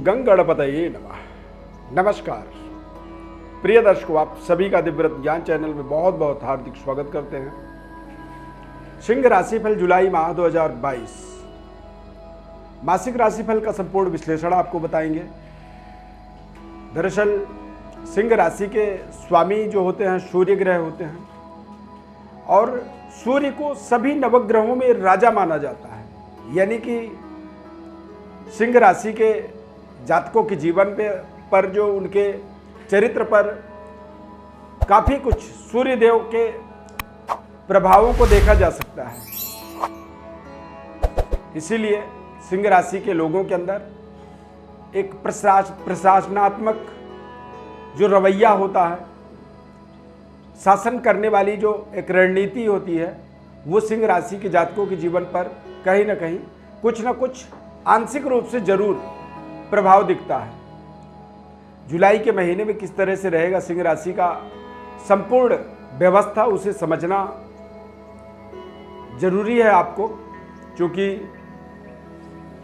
गंगणपतये नमः। नमस्कार प्रिय दर्शकों, आप सभी का दिव्यव्रत ज्ञान चैनल में बहुत बहुत हार्दिक स्वागत करते हैं। सिंह राशिफल जुलाई माह 2022 मासिक राशिफल का संपूर्ण विश्लेषण आपको बताएंगे। दरअसल सिंह राशि के स्वामी जो होते हैं सूर्य ग्रह होते हैं और सूर्य को सभी नवग्रहों में राजा माना जाता है। यानी कि सिंह राशि के जातकों के जीवन पर जो उनके चरित्र पर काफी कुछ सूर्य देव के प्रभावों को देखा जा सकता है। इसीलिए सिंह राशि के लोगों के अंदर एक प्रशासनात्मक जो रवैया होता है, शासन करने वाली जो एक रणनीति होती है, वो सिंह राशि के जातकों के जीवन पर कहीं ना कहीं कुछ ना कुछ आंशिक रूप से जरूर प्रभाव दिखता है। जुलाई के महीने में किस तरह से रहेगा सिंह राशि का संपूर्ण व्यवस्था, उसे समझना जरूरी है आपको, क्योंकि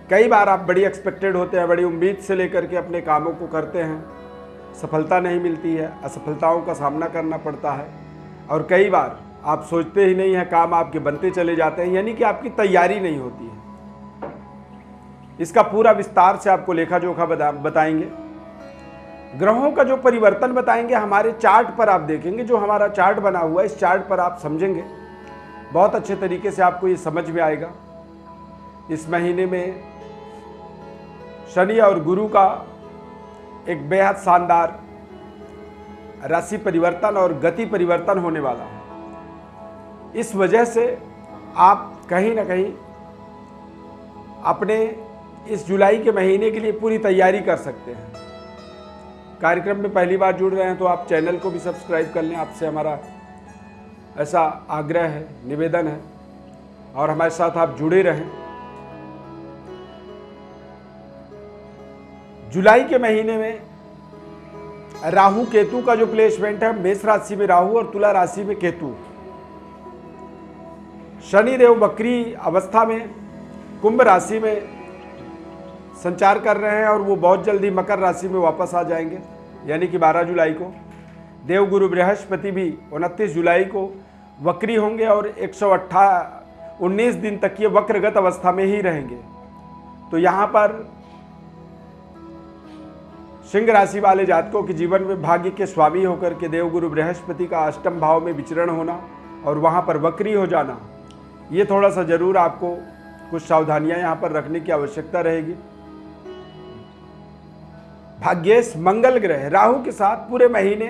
कई बार आप बड़ी एक्सपेक्टेड होते हैं, बड़ी उम्मीद से लेकर के अपने कामों को करते हैं, सफलता नहीं मिलती है, असफलताओं का सामना करना पड़ता है और कई बार आप सोचते ही नहीं हैं, काम आपके बनते चले जाते हैं, यानी कि आपकी तैयारी नहीं होती है। इसका पूरा विस्तार से आपको लेखा जोखा बताएंगे। ग्रहों का जो परिवर्तन बताएंगे हमारे चार्ट पर आप देखेंगे। जो हमारा चार्ट बना हुआ है, इस चार्ट पर आप समझेंगे, बहुत अच्छे तरीके से आपको ये समझ में आएगा। इस महीने में शनि और गुरु का एक बेहद शानदार राशि परिवर्तन और गति परिवर्तन होने वाला है। इस वजह से आप कहीं ना कहीं अपने इस जुलाई के महीने के लिए पूरी तैयारी कर सकते हैं। कार्यक्रम में पहली बार जुड़ रहे हैं तो आप चैनल को भी सब्सक्राइब कर लें, आपसे हमारा ऐसा आग्रह है, निवेदन है, और हमारे साथ आप जुड़े रहें। जुलाई के महीने में राहु केतु का जो प्लेसमेंट है, मेष राशि में राहु और तुला राशि में केतु। शनि देव वक्री अवस्था में कुंभ राशि में संचार कर रहे हैं और वो बहुत जल्दी मकर राशि में वापस आ जाएंगे, यानी कि 12 जुलाई को। देवगुरु बृहस्पति भी 29 जुलाई को वक्री होंगे और 119 दिन तक ये वक्रगत अवस्था में ही रहेंगे। तो यहाँ पर सिंह राशि वाले जातकों के जीवन में भाग्य के स्वामी होकर के देवगुरु बृहस्पति का अष्टम भाव में विचरण होना और वहाँ पर वक्री हो जाना, ये थोड़ा सा जरूर आपको कुछ सावधानियां यहाँ पर रखने की आवश्यकता रहेगी। भाग्येश मंगल ग्रह राहु के साथ पूरे महीने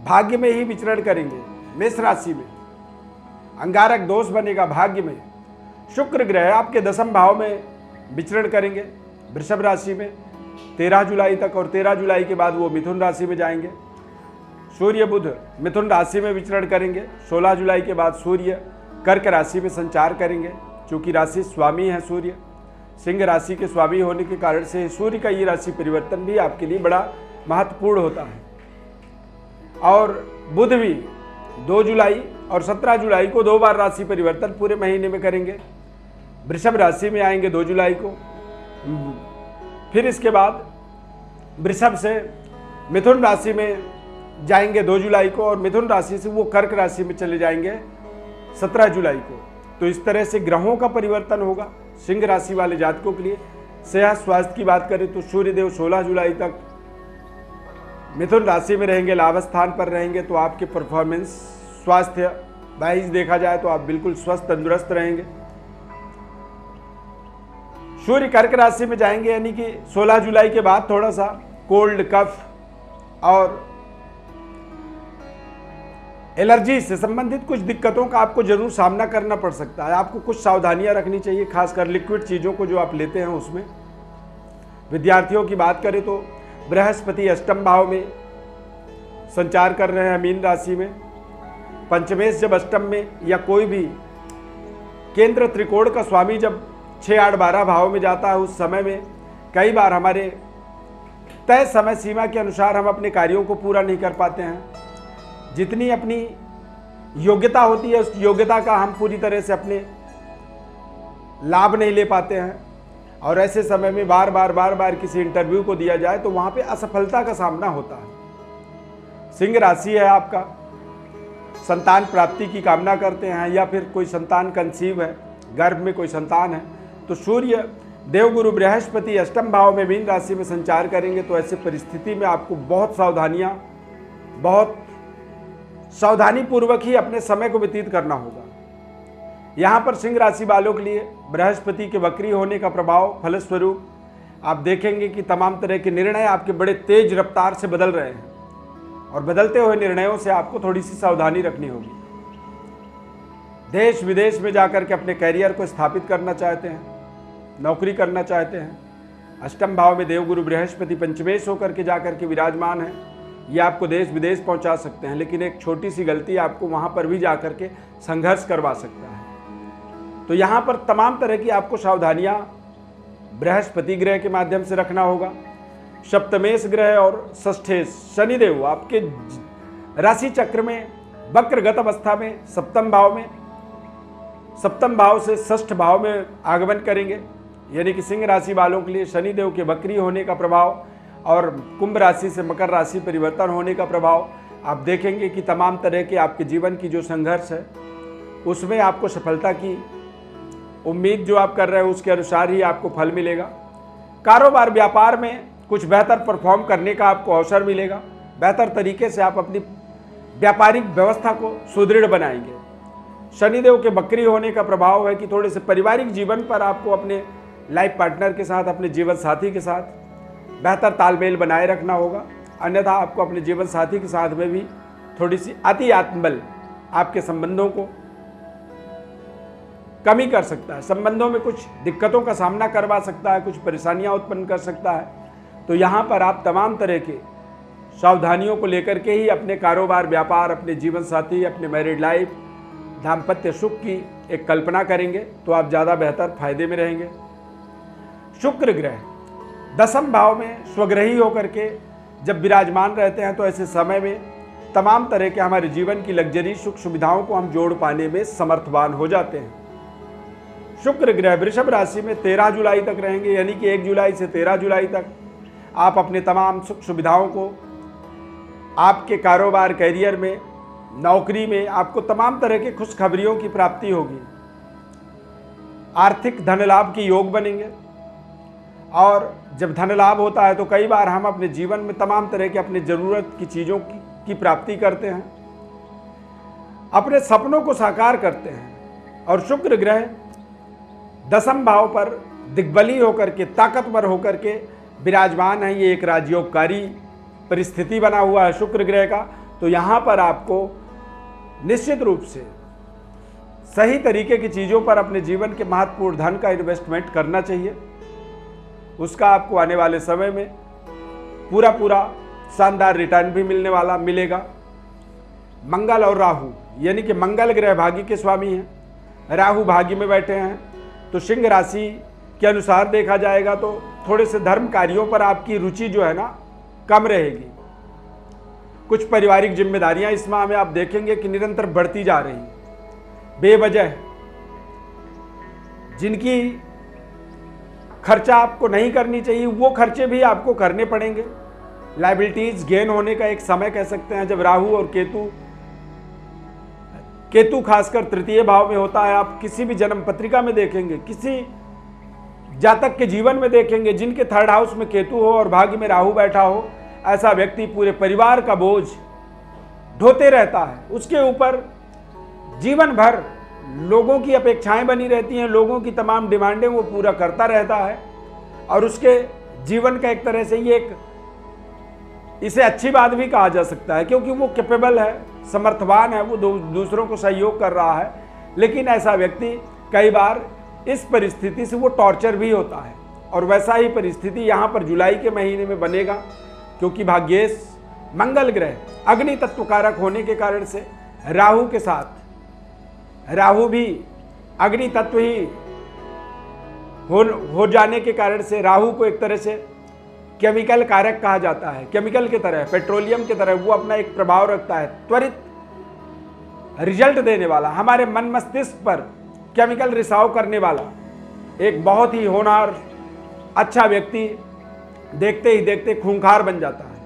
भाग्य में ही विचरण करेंगे। मेष राशि में अंगारक दोष बनेगा भाग्य में। शुक्र ग्रह आपके दशम भाव में विचरण करेंगे वृषभ राशि में 13 जुलाई तक, और 13 जुलाई के बाद वो मिथुन राशि में जाएंगे। सूर्य बुध मिथुन राशि में विचरण करेंगे। 16 जुलाई के बाद सूर्य कर्क राशि में संचार करेंगे। चूंकि राशि स्वामी है सूर्य, सिंह राशि के स्वामी होने के कारण से सूर्य का ये राशि परिवर्तन भी आपके लिए बड़ा महत्वपूर्ण होता है। और बुध भी 2 जुलाई और 17 जुलाई को 2 बार राशि परिवर्तन पूरे महीने में करेंगे। वृषभ राशि में आएंगे 2 जुलाई को, फिर इसके बाद वृषभ से मिथुन राशि में जाएंगे 2 जुलाई को, और मिथुन राशि से वो कर्क राशि में चले जाएंगे 17 जुलाई को। तो इस तरह से ग्रहों का परिवर्तन होगा सिंह राशि वाले जातकों के लिए। सेहत स्वास्थ्य की बात करें तो सूर्यदेव 16 जुलाई तक मिथुन राशि में रहेंगे, लाभ स्थान पर रहेंगे, तो आपके परफॉर्मेंस स्वास्थ्य वाइज देखा जाए तो आप बिल्कुल स्वस्थ तंदुरुस्त रहेंगे। सूर्य कर्क राशि में जाएंगे, यानी कि 16 जुलाई के बाद थोड़ा सा कोल्ड, कफ और एलर्जी से संबंधित कुछ दिक्कतों का आपको जरूर सामना करना पड़ सकता है। आपको कुछ सावधानियां रखनी चाहिए, खासकर लिक्विड चीज़ों को जो आप लेते हैं उसमें। विद्यार्थियों की बात करें तो बृहस्पति अष्टम भाव में संचार कर रहे हैं मीन राशि में। पंचमेश जब अष्टम में या कोई भी केंद्र त्रिकोण का स्वामी जब 6, 8, 12 भाव में जाता है, उस समय में कई बार हमारे तय समय सीमा के अनुसार हम अपने कार्यों को पूरा नहीं कर पाते हैं। जितनी अपनी योग्यता होती है उस योग्यता का हम पूरी तरह से अपने लाभ नहीं ले पाते हैं। और ऐसे समय में बार बार किसी इंटरव्यू को दिया जाए तो वहाँ पे असफलता का सामना होता है। सिंह राशि है आपका, संतान प्राप्ति की कामना करते हैं या फिर कोई संतान कंसीव है, गर्भ में कोई संतान है, तो सूर्य देवगुरु बृहस्पति अष्टम भाव में मीन राशि में संचार करेंगे। तो ऐसी परिस्थिति में आपको बहुत सावधानी पूर्वक ही अपने समय को व्यतीत करना होगा। यहाँ पर सिंह राशि वालों के लिए बृहस्पति के वक्री होने का प्रभाव फलस्वरूप आप देखेंगे कि तमाम तरह के निर्णय आपके बड़े तेज रफ्तार से बदल रहे हैं और बदलते हुए निर्णयों से आपको थोड़ी सी सावधानी रखनी होगी। देश विदेश में जाकर के अपने कैरियर को स्थापित करना चाहते हैं, नौकरी करना चाहते हैं, अष्टम भाव में देवगुरु बृहस्पति पंचमेश होकर के जाकर के विराजमान है, ये आपको देश विदेश पहुंचा सकते हैं, लेकिन एक छोटी सी गलती आपको वहां पर भी जाकर के संघर्ष करवा सकता है। तो यहाँ पर तमाम तरह की आपको सावधानियां बृहस्पति ग्रह के माध्यम से रखना होगा। सप्तमेश ग्रह और षष्ठेश शनिदेव आपके राशि चक्र में वक्रगत अवस्था में सप्तम भाव से षष्ठ भाव में आगमन करेंगे, यानी कि सिंह राशि वालों के लिए शनिदेव के वक्री होने का प्रभाव और कुंभ राशि से मकर राशि परिवर्तन होने का प्रभाव आप देखेंगे कि तमाम तरह के आपके जीवन की जो संघर्ष है उसमें आपको सफलता की उम्मीद जो आप कर रहे हैं उसके अनुसार ही आपको फल मिलेगा। कारोबार व्यापार में कुछ बेहतर परफॉर्म करने का आपको अवसर मिलेगा। बेहतर तरीके से आप अपनी व्यापारिक व्यवस्था को सुदृढ़ बनाएंगे। शनिदेव के वक्री होने का प्रभाव है कि थोड़े से पारिवारिक जीवन पर आपको अपने लाइफ पार्टनर के साथ, अपने जीवन साथी के साथ बेहतर तालमेल बनाए रखना होगा, अन्यथा आपको अपने जीवन साथी के साथ में भी थोड़ी सी अति आत्मबल आपके संबंधों को कमी कर सकता है, संबंधों में कुछ दिक्कतों का सामना करवा सकता है, कुछ परेशानियां उत्पन्न कर सकता है। तो यहाँ पर आप तमाम तरह के सावधानियों को लेकर के ही अपने कारोबार, व्यापार, अपने जीवन साथी, अपने मैरिड लाइफ, दाम्पत्य सुख की एक कल्पना करेंगे तो आप ज़्यादा बेहतर फायदे में रहेंगे। शुक्र ग्रह दसम भाव में स्वग्रही होकर के जब विराजमान रहते हैं तो ऐसे समय में तमाम तरह के हमारे जीवन की लग्जरी सुख सुविधाओं को हम जोड़ पाने में समर्थवान हो जाते हैं। शुक्र ग्रह वृषभ राशि में 13 जुलाई तक रहेंगे, यानी कि 1 जुलाई से 13 जुलाई तक आप अपने तमाम सुख सुविधाओं को आपके कारोबार, कैरियर में, नौकरी में आपको तमाम तरह के खुशखबरियों की प्राप्ति होगी। आर्थिक धन लाभ के योग बनेंगे और जब धन लाभ होता है तो कई बार हम अपने जीवन में तमाम तरह के अपने ज़रूरत की चीज़ों की प्राप्ति करते हैं, अपने सपनों को साकार करते हैं। और शुक्र ग्रह दसम भाव पर दिग्बली होकर के, ताकतवर होकर के विराजमान है। ये एक राजयोगकारी परिस्थिति बना हुआ है शुक्र ग्रह का। तो यहाँ पर आपको निश्चित रूप से सही तरीके की चीज़ों पर अपने जीवन के महत्वपूर्ण धन का इन्वेस्टमेंट करना चाहिए। उसका आपको आने वाले समय में पूरा शानदार रिटर्न भी मिलेगा। मंगल और राहु, यानी कि मंगल ग्रह भाग्य के स्वामी हैं, राहु भाग्य में बैठे हैं। तो सिंह राशि के अनुसार देखा जाएगा तो थोड़े से धर्म कार्यों पर आपकी रुचि जो है ना कम रहेगी। कुछ पारिवारिक जिम्मेदारियां इस माह में आप देखेंगे कि निरंतर बढ़ती जा रही, बेवजह जिनकी खर्चा आपको नहीं करनी चाहिए वो खर्चे भी आपको करने पड़ेंगे। लायबिलिटीज गेन होने का एक समय कह सकते हैं जब राहु और केतु खासकर तृतीय भाव में होता है। आप किसी भी जन्म पत्रिका में देखेंगे, किसी जातक के जीवन में देखेंगे जिनके थर्ड हाउस में केतु हो और भाग्य में राहु बैठा हो, ऐसा व्यक्ति पूरे परिवार का बोझ ढोते रहता है। उसके ऊपर जीवन भर लोगों की अपेक्षाएं बनी रहती हैं, लोगों की तमाम डिमांडें वो पूरा करता रहता है और उसके जीवन का एक तरह से ये इसे अच्छी बात भी कहा जा सकता है क्योंकि वो कैपेबल है, समर्थवान है, वो दूसरों को सहयोग कर रहा है। लेकिन ऐसा व्यक्ति कई बार इस परिस्थिति से वो टॉर्चर भी होता है और वैसा ही परिस्थिति यहाँ पर जुलाई के महीने में बनेगा क्योंकि भाग्येश मंगल ग्रह अग्नि तत्व कारक होने के कारण से राहु के साथ, राहु भी अग्नि तत्व ही हो जाने के कारण से राहु को एक तरह से केमिकल कारक कहा जाता है। केमिकल की तरह, पेट्रोलियम की तरह वो अपना एक प्रभाव रखता है, त्वरित रिजल्ट देने वाला, हमारे मन मस्तिष्क पर केमिकल रिसाव करने वाला एक बहुत ही होनहार अच्छा व्यक्ति देखते ही देखते खूंखार बन जाता है।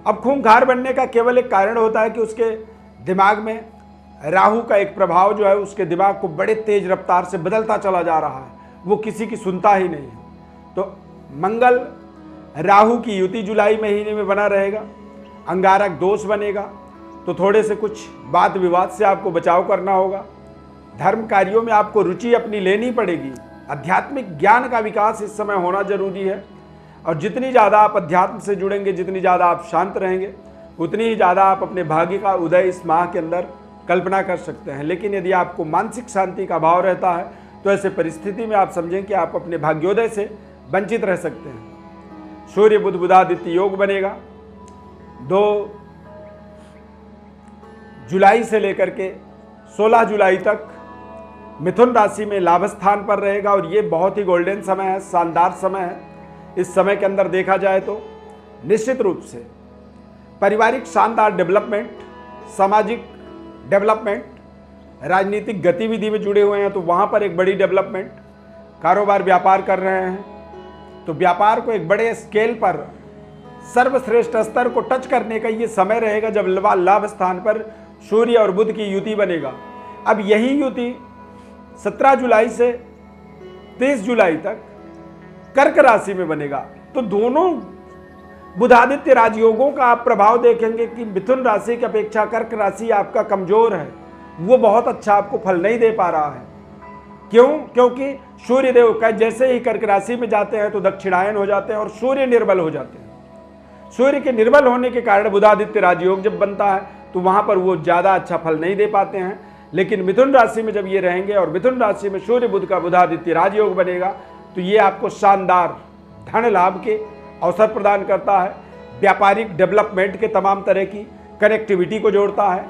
अब खूंखार बनने का केवल एक कारण होता है कि उसके दिमाग में राहु का एक प्रभाव जो है उसके दिमाग को बड़े तेज रफ्तार से बदलता चला जा रहा है, वो किसी की सुनता ही नहीं है। तो मंगल राहु की युति जुलाई महीने में बना रहेगा, अंगारक दोष बनेगा, तो थोड़े से कुछ वाद विवाद से आपको बचाव करना होगा। धर्म कार्यों में आपको रुचि अपनी लेनी पड़ेगी। आध्यात्मिक ज्ञान का विकास इस समय होना जरूरी है, और जितनी ज़्यादा आप अध्यात्म से जुड़ेंगे, जितनी ज़्यादा आप शांत रहेंगे, उतनी ही ज़्यादा आप अपने भाग्य का उदय इस माह के अंदर कल्पना कर सकते हैं। लेकिन यदि आपको मानसिक शांति का भाव रहता है तो ऐसे परिस्थिति में आप समझें कि आप अपने भाग्योदय से वंचित रह सकते हैं। सूर्य बुध बुधादित्य योग बनेगा 2 जुलाई से लेकर के 16 जुलाई तक मिथुन राशि में लाभ स्थान पर रहेगा, और ये बहुत ही गोल्डन समय है, शानदार समय है। इस समय के अंदर देखा जाए तो निश्चित रूप से पारिवारिक शानदार डेवलपमेंट, सामाजिक डेवलपमेंट, राजनीतिक गतिविधि में जुड़े हुए हैं तो वहाँ पर एक बड़ी डेवलपमेंट, कारोबार व्यापार कर रहे हैं तो व्यापार को एक बड़े स्केल पर सर्वश्रेष्ठ स्तर को टच करने का ये समय रहेगा जब लाभ स्थान पर सूर्य और बुध की युति बनेगा। अब यही युति 17 जुलाई से 30 जुलाई तक कर्क राशि में बनेगा, तो दोनों बुधादित्य राजयोगों का आप प्रभाव देखेंगे कि मिथुन राशि की अपेक्षा कर्क राशि आपका कमजोर है, वो बहुत अच्छा आपको फल नहीं दे पा रहा है। क्यों? क्योंकि सूर्य देव का जैसे ही कर्क राशि में जाते हैं तो दक्षिणायन हो जाते हैं और सूर्य निर्बल हो जाते हैं। सूर्य के निर्बल होने के कारण बुधादित्य राजयोग जब बनता है तो वहां पर वो ज्यादा अच्छा फल नहीं दे पाते हैं। लेकिन मिथुन राशि में जब ये रहेंगे और मिथुन राशि में सूर्य बुध का बुधादित्य राजयोग बनेगा तो ये आपको शानदार धन लाभ के अवसर प्रदान करता है, व्यापारिक डेवलपमेंट के तमाम तरह की कनेक्टिविटी को जोड़ता है,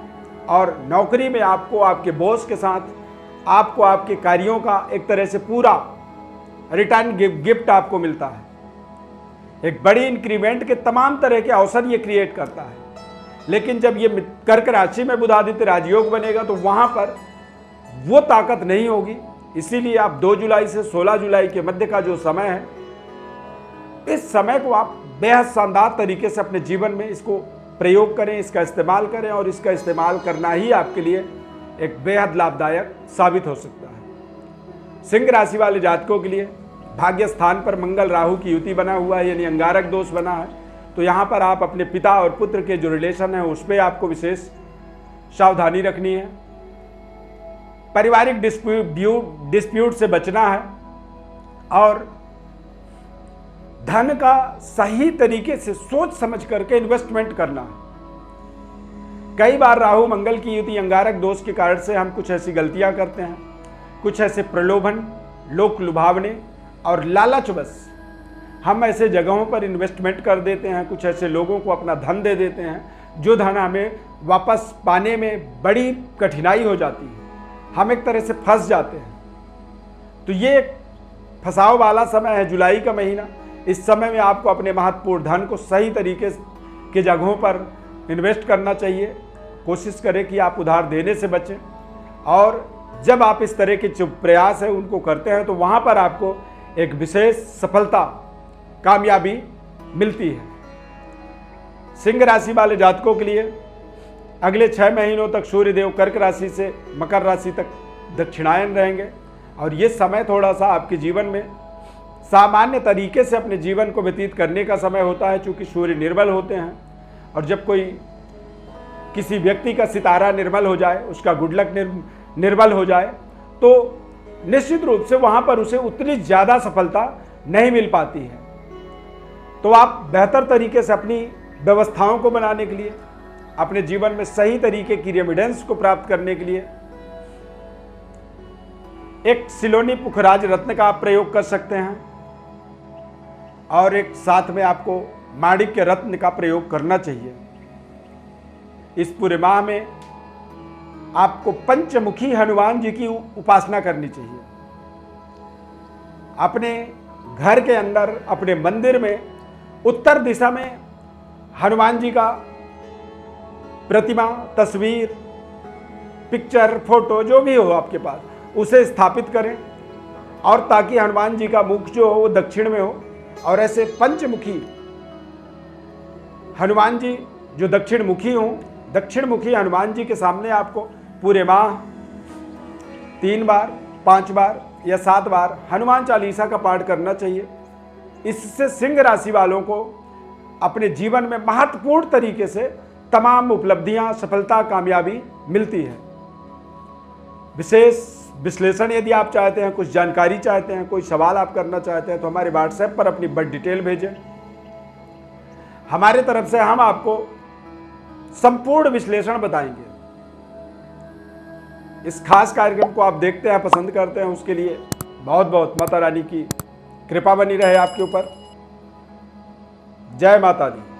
और नौकरी में आपको आपके बॉस के साथ आपको आपके कार्यों का एक तरह से पूरा रिटर्न गिफ्ट आपको मिलता है। एक बड़ी इंक्रीमेंट के तमाम तरह के अवसर ये क्रिएट करता है। लेकिन जब ये कर्क राशि में बुधादित्य राजयोग बनेगा तो वहां पर वो ताकत नहीं होगी। इसीलिए आप 2 जुलाई से 16 जुलाई के मध्य का जो समय है, इस समय को आप बेहद शानदार तरीके से अपने जीवन में इसको प्रयोग करें, इसका इस्तेमाल करें, और इसका इस्तेमाल करना ही आपके लिए एक बेहद लाभदायक साबित हो सकता है। सिंह राशि वाले जातकों के लिए भाग्य स्थान पर मंगल राहु की युति बना हुआ है, यानी अंगारक दोष बना है, तो यहाँ पर आप अपने पिता और पुत्र के जो रिलेशन है उस पर आपको विशेष सावधानी रखनी है। पारिवारिक डिस्प्यूट से बचना है, और धन का सही तरीके से सोच समझ करके इन्वेस्टमेंट करना है। कई बार राहु मंगल की युति अंगारक दोष के कारण से हम कुछ ऐसी गलतियां करते हैं, कुछ ऐसे प्रलोभन, लोक लुभावने और लालचवश हम ऐसे जगहों पर इन्वेस्टमेंट कर देते हैं, कुछ ऐसे लोगों को अपना धन दे देते हैं जो धन हमें वापस पाने में बड़ी कठिनाई हो जाती है, हम एक तरह से फंस जाते हैं। तो ये एक फंसाव वाला समय है, जुलाई का महीना। इस समय में आपको अपने महत्वपूर्ण धन को सही तरीके के जगहों पर इन्वेस्ट करना चाहिए। कोशिश करें कि आप उधार देने से बचें, और जब आप इस तरह के जो प्रयास है उनको करते हैं तो वहाँ पर आपको एक विशेष सफलता, कामयाबी मिलती है। सिंह राशि वाले जातकों के लिए अगले 6 महीनों तक सूर्यदेव कर्क राशि से मकर राशि तक दक्षिणायन रहेंगे, और ये समय थोड़ा सा आपके जीवन में सामान्य तरीके से अपने जीवन को व्यतीत करने का समय होता है, चूँकि सूर्य निर्बल होते हैं। और जब कोई किसी व्यक्ति का सितारा निर्बल हो जाए, उसका गुड लक निर्बल हो जाए, तो निश्चित रूप से वहाँ पर उसे उतनी ज़्यादा सफलता नहीं मिल पाती है। तो आप बेहतर तरीके से अपनी व्यवस्थाओं को बनाने के लिए, अपने जीवन में सही तरीके की रेमिडेंस को प्राप्त करने के लिए एक सिलोनी पुखराज रत्न का आप प्रयोग कर सकते हैं, और एक साथ में आपको माणिक्य रत्न का प्रयोग करना चाहिए। इस पूरे माह में आपको पंचमुखी हनुमान जी की उपासना करनी चाहिए। अपने घर के अंदर, अपने मंदिर में उत्तर दिशा में हनुमान जी का प्रतिमा, तस्वीर, पिक्चर, फोटो जो भी हो आपके पास, उसे स्थापित करें। और ताकि हनुमान जी का मुख जो हो वो दक्षिण में हो, और ऐसे पंचमुखी हनुमान जी जो दक्षिण मुखी हों, दक्षिण मुखी हनुमान जी के सामने आपको पूरे माह 3 बार, 5 बार या 7 बार हनुमान चालीसा का पाठ करना चाहिए। इससे सिंह राशि वालों को अपने जीवन में महत्वपूर्ण तरीके से तमाम उपलब्धियां, सफलता, कामयाबी मिलती है। विशेष विश्लेषण यदि आप चाहते हैं, कुछ जानकारी चाहते हैं, कोई सवाल आप करना चाहते हैं, तो हमारे व्हाट्सएप पर अपनी बड़ी डिटेल भेजें। हमारे तरफ से हम आपको संपूर्ण विश्लेषण बताएंगे। इस खास कार्यक्रम को आप देखते हैं, पसंद करते हैं, उसके लिए बहुत बहुत माता रानी की कृपा बनी रहे आपके ऊपर। जय माता दी।